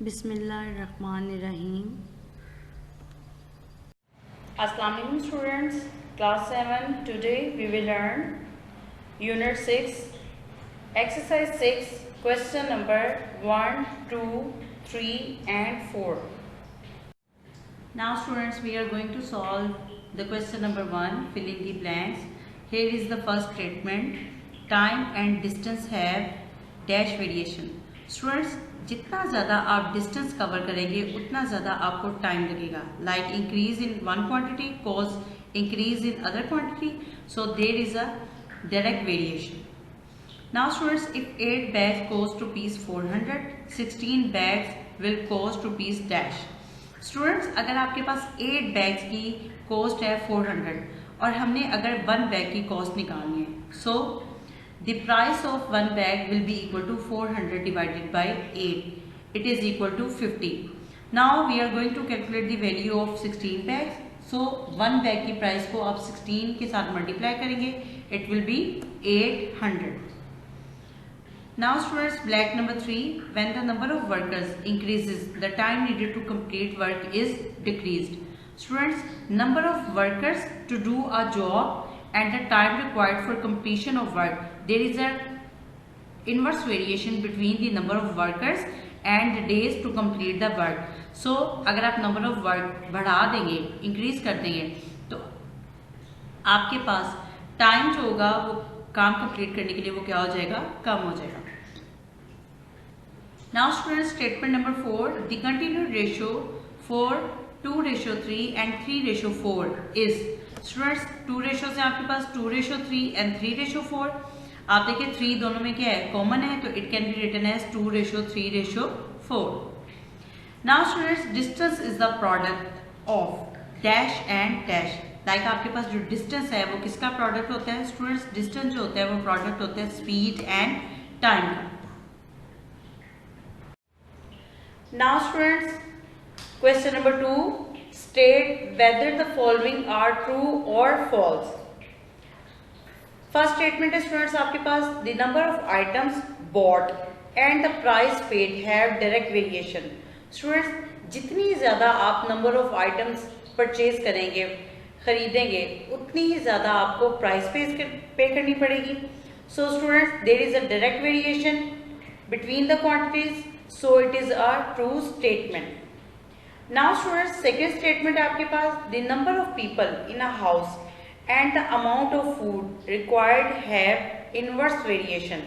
बिस्मिल्लाहिर्रहमानिर्रहीम। Assalamu alaikum students, class 7. Today we will learn unit 6, exercise 6, question number 1, 2, 3 and 4. Now students, we are going to solve the question number 1, fill in the blanks. Here is the first statement, time and distance have dash variation. Students, जितना ज़्यादा आप distance cover करेंगे उतना ज़्यादा आपको time लगेगा. Like increase in one quantity cause increase in other quantity, so there is a direct variation. Now students, if 8 bags cost rupees 400, 16 bags will cost rupees dash. Students, अगर आपके पास 8 bags की cost है 400 और हमने अगर 1 bag की cost निकालनी है, सो the price of 1 bag will be equal to 400 divided by 8. It is equal to 50. Now we are going to calculate the value of 16 bags. So 1 bag की price को आप 16 के साथ multiply करेंगे. It will be 800. Now students, blank number 3. When the number of workers increases, the time needed to complete work is decreased. Students, number of workers to do a job and the time required for completion of work, there is a inverse variation between the number of workers and the days to complete the work. So अगर आप number of work बढ़ा देंगे, increase कर देंगे, तो आपके पास time जो होगा वो काम complete करने के लिए वो क्या हो जाएगा, कम हो जाएगा. Now students, statement number 4, the continued ratio for 2:3 and 3:4 is. Students, 2 ratio से आपके पास 2:3 एंड 3:4. आप देखिए 3 दोनों में क्या है, कॉमन है, तो it can be written as 2:3:4. Now students, distance is the product of dash and dash. Like आपके पास जो डिस्टेंस है वो किसका प्रोडक्ट होता है स्टूडेंट्स? डिस्टेंस जो होता है वो प्रोडक्ट होता है स्पीड एंड टाइम का. Now students, question number 2, state whether the following are true or false. First statement है students आपके पास, the number of items bought and the price paid have direct variation. Students, जितनी ज़्यादा आप number of items purchase करेंगे, खरीदेंगे, उतनी ही ज़्यादा आपको price पे करनी पड़ेगी. So students, there is a direct variation between the quantities, so it is a true statement. Now students, second statement है आपके पास, the number of people in a house and the amount of food required have inverse variation.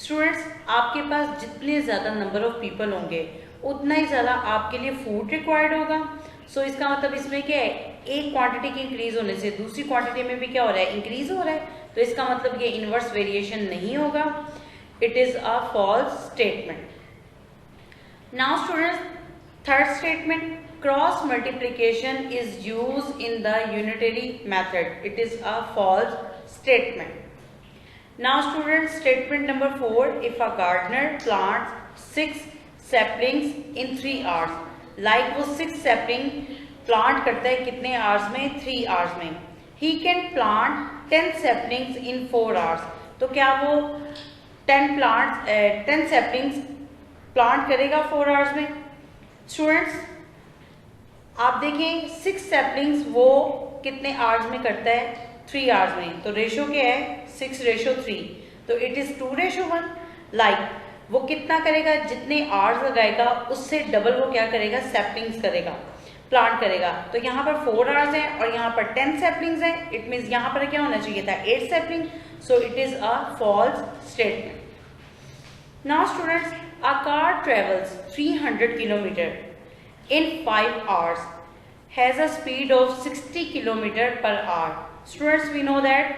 Students, आपके पास जितने ज़्यादा number of people होंगे उतना ही ज़्यादा आपके लिए food required होगा. So इसका मतलब इसमें क्या है, एक quantity की increase होने से दूसरी quantity में भी क्या हो रहा है, increase हो रहा है, तो इसका मतलब ये inverse variation नहीं होगा. It is a false statement. Now students, third statement, cross multiplication is used in the unitary method. It is a false statement. Now students, statement number 4, if a gardener plants 6 saplings in 3 hours, like वो 6 sapling plant करता है कितने hours में, 3 hours में. He can plant 10 saplings in 4 hours. तो क्या वो 10 saplings plant करेगा 4 hours में? स्टूडेंट्स, आप देखें 6 सैपलिंग्स वो कितने आवर्स में करता है, 3 आवर्स में. तो रेशो क्या है, 6:3, तो इट इज 2:1. लाइक वो कितना करेगा, जितने आवर्स लगाएगा उससे डबल वो क्या करेगा, सैपलिंग्स करेगा, प्लांट करेगा. तो यहाँ पर 4 आवर्स है और यहाँ पर 10 सैपलिंग्स है. इट मीन्स यहाँ पर क्या होना चाहिए था, 8 sapling. So it is a false statement. Now students, a car travels 300 km in 5 hours, has a speed of 60 km per hour. Students, we know that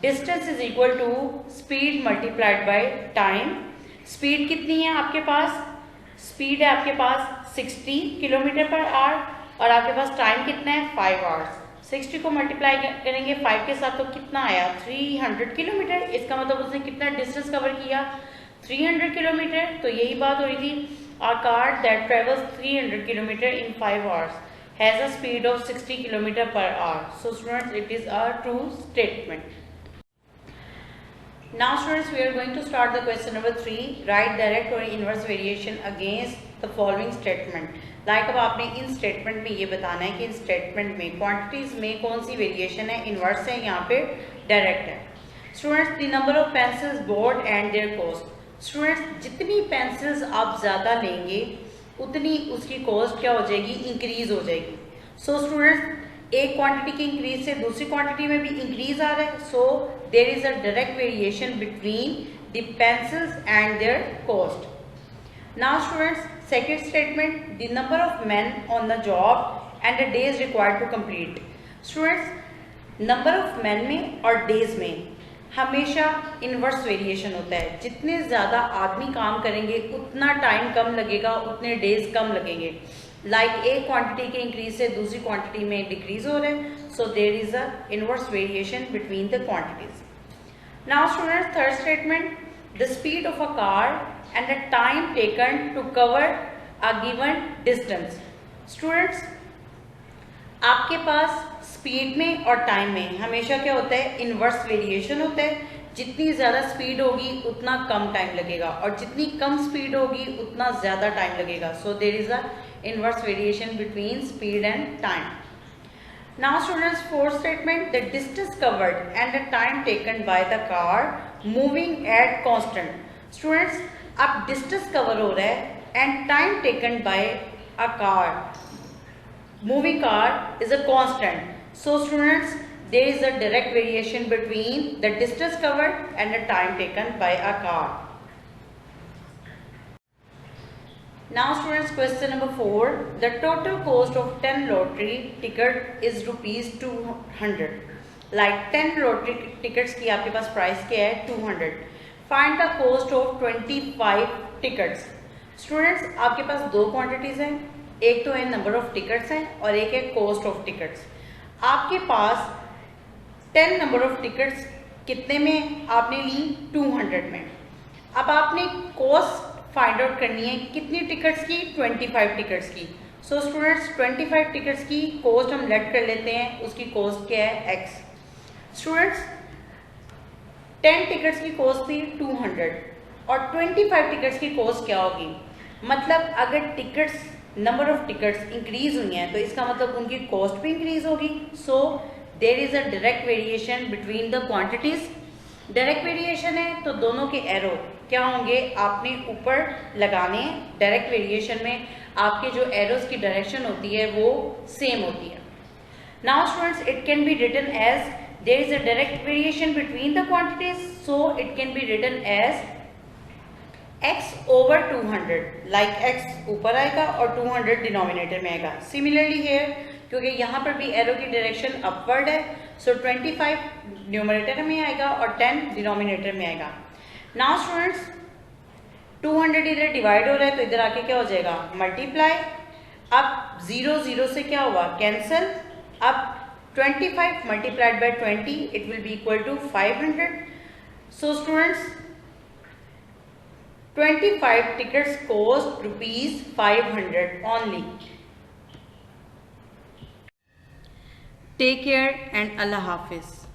distance is equal to speed multiplied by time. Speed कितनी है आपके पास, speed है आपके पास 60 km per hour और आपके पास time कितना है, 5 hours. 60 को मल्टीप्लाई करेंगे 5 के साथ तो कितना आया, 300 km. इसका मतलब उसने कितना डिस्टेंस कवर किया, 300 किलोमीटर. तो यही बात हो रही थी, a car that travels 300 km in 5 hours has a speed of 60 km per hour. So students, it is a true statement. Now students, we are going to start the question number 3. Write direct or inverse variation against the following statement. Like अब आपने इन statement में ये बताना है कि इन statement में quantities में कौन सी वेरिएशन है, इन्वर्स है, यहाँ पे डायरेक्ट है. Students, the number of pencils board and their cost. Students, जितनी पेंसिल्स आप ज़्यादा लेंगे उतनी उसकी कॉस्ट क्या हो जाएगी, इंक्रीज हो जाएगी. सो स्टूडेंट्स, एक क्वांटिटी के इंक्रीज से दूसरी क्वांटिटी में भी इंक्रीज आ रहा है. So there is a direct variation between the pencils and their cost. Now students, second statement, the number of man on the job and the days required to complete. Students, number of man में और days में हमेशा inverse variation होता है. जितने ज़्यादा आदमी काम करेंगे उतना टाइम कम लगेगा, उतने डेज कम लगेंगे. लाइक एक क्वांटिटी के इंक्रीज से दूसरी क्वांटिटी में डिक्रीज हो रहे हैं. So there is a inverse variation between the quantities. Now students, third statement, the speed of a car and the time taken to cover a given distance. Students, आपके पास speed में और time में हमेशा क्या होता है, इनवर्स वेरिएशन होता है. जितनी ज़्यादा स्पीड होगी उतना कम टाइम लगेगा और जितनी कम स्पीड होगी उतना ज़्यादा टाइम लगेगा. So there is a inverse variation between speed and time. Now students, fourth statement, the distance covered and the time taken by the car moving at constant. Students, अब distance cover हो रहा है and time taken by a car, moving car is a constant. So students, there is a direct variation between the distance covered and the time taken by a car. Now students, question number 4. The total cost of 10 lottery ticket is rupees 200. Like 10 lottery tickets की आपके पास price क्या है, 200. Find the cost of 25 tickets. Students, आपके पास दो quantities हैं. एक तो है नंबर ऑफ टिकट्स हैं और एक है कॉस्ट ऑफ टिकट्स. आपके पास 10 नंबर ऑफ टिकट्स कितने में आपने ली, 200 में. अब आपने कॉस्ट फाइंड आउट करनी है कितनी टिकट्स की, 25 टिकट्स की. सो स्टूडेंट्स, 25 टिकट्स की कॉस्ट हम लेट कर लेते हैं. उसकी कॉस्ट क्या है, x. स्टूडेंट्स, 10 टिकट्स की कॉस्ट थी 200 और 25 टिकट्स की कॉस्ट क्या होगी. मतलब अगर tickets, number of tickets increase हुई हैं तो इसका मतलब उनकी कॉस्ट भी इंक्रीज होगी. So there is a direct variation between the quantities. Direct variation है तो दोनों के एरो क्या होंगे, आपने ऊपर लगाने हैं. डायरेक्ट वेरिएशन में आपके जो एरोज की डायरेक्शन होती है वो सेम होती है. Now students, it can be written as there is a direct variation between the quantities. So it can be written as x over 200. Like x ऊपर आएगा और 200 डिनोमिनेटर में आएगा. सिमिलरली हेयर, क्योंकि यहाँ पर भी एरो की डायरेक्शन अपवर्ड है, सो 25 न्यूमरेटर में आएगा और 10 डिनोमिनेटर में आएगा. नाउ स्टूडेंट्स, 200 इधर डिवाइड हो रहा है तो इधर आके क्या हो जाएगा, मल्टीप्लाई. अब 0 0 से क्या हुआ, कैंसिल. अब 25 multiplied by 20, it will be equal to 500. So students, 25 tickets cost rupees 500 only. Take care and Allah Hafiz.